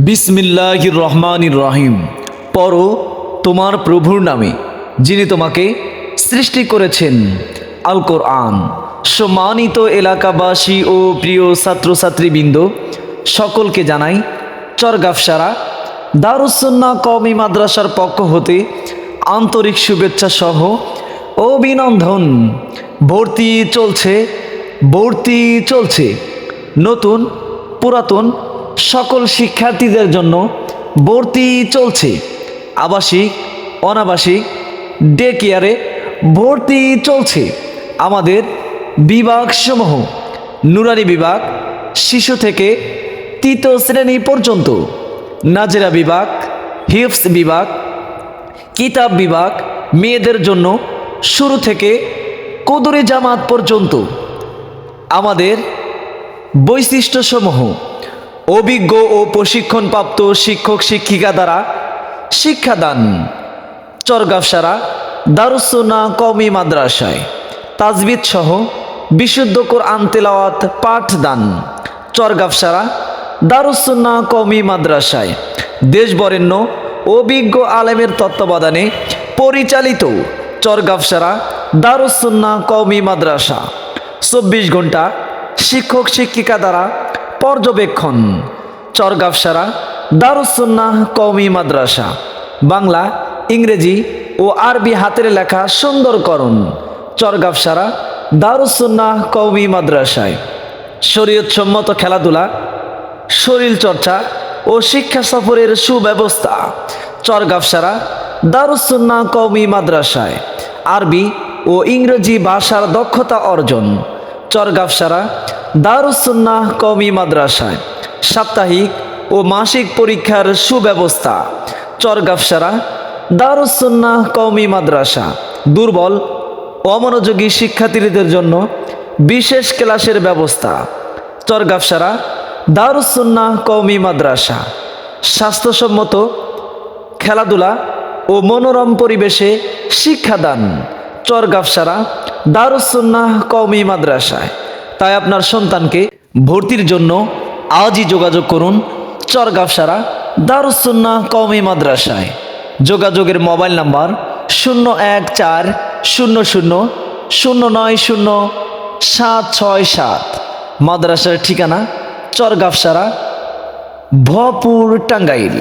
বিসমিল্লাহির রহমানির রহিম। পড়ো তোমার প্রভুর নামে যিনি তোমাকে সৃষ্টি করেছেন। আল কোরআন। সম্মানিত এলাকাবাসী ও প্রিয় ছাত্রছাত্রীবৃন্দ, সকলকে জানাই চরগাফসারা দারুস সুন্নাহ কওমি মাদ্রাসার পক্ষ হতে আন্তরিক শুভেচ্ছা সহ অভিনন্দন। ভর্তি চলছে নতুন পুরাতন সকল শিক্ষার্থীদের জন্য ভর্তি চলছে। আবাসিক অনাবাসিক ডে কেয়ারে ভর্তি চলছে। আমাদের বিভাগসমূহ: নুরানি বিভাগ শিশু থেকে তৃতীয় শ্রেণী পর্যন্ত, নাজেরা বিভাগ, হিফজ বিভাগ, কিতাব বিভাগ মেয়েদের জন্য শুরু থেকে কদরে জামাত পর্যন্ত। আমাদের বৈশিষ্ট্যসমূহ: অভিজ্ঞ ও প্রশিক্ষণপ্রাপ্ত শিক্ষক শিক্ষিকা দ্বারা শিক্ষাদান। চরগাফসারা দারুস সুন্নাহ কওমি মাদ্রাসায় তাজবিদ সহ বিশুদ্ধ কোরআন তেলাওয়াত পাঠদান। চরগাফসারা দারুস সুন্নাহ কওমি মাদ্রাসায় দেশবরেণ্য অভিজ্ঞ আলেমের তত্ত্বাবধানে পরিচালিত চরগাফসারা দারুস সুন্নাহ কওমি মাদ্রাসা 24 ঘন্টা শিক্ষক শিক্ষিকা দ্বারা পর্যবেক্ষণ। চরগাফসারা দারুস সুন্নাহ কওমি মাদ্রাসা বাংলা, ইংরেজি ও আরবি হাতের লেখা সুন্দরকরণ। চরগাফসারা দারুস সুন্নাহ কওমি মাদ্রাসায় শরীয়তসম্মত খেলাধুলা, শরীর চর্চা ও শিক্ষা সফরের সুব্যবস্থা। চরগাফসারা দারুস সুন্নাহ কওমি মাদ্রাসায় আরবি ও ইংরেজি ভাষার দক্ষতা অর্জন। চরগাফসারা দারুস সুন্নাহ কওমি মাদ্রাসায় সাপ্তাহিক ও মাসিক পরীক্ষার সুব্যবস্থা। চরগাফসারা দারুস সুন্নাহ কওমি মাদ্রাসা দুর্বল অমনোযোগী শিক্ষার্থীদের জন্য বিশেষ ক্লাসের ব্যবস্থা। চরগাফসারা দারুস সুন্নাহ কওমি মাদ্রাসা স্বাস্থ্যসম্মত খেলাধুলা ও মনোরম পরিবেশে শিক্ষাদান। চরগাফসারা দারুস সুন্নাহ কওমি মাদ্রাসায়। তাই আপনার সন্তানকে ভর্তির জন্য আজই যোগাযোগ করুন চরগাফসারা দারুস সুন্নাহ কওমি মাদ্রাসায়। যোগাযোগের মোবাইল নাম্বার 01400090767। মাদ্রাসার ঠিকানা চরগাফসারা ভপুর, টাঙ্গাইল।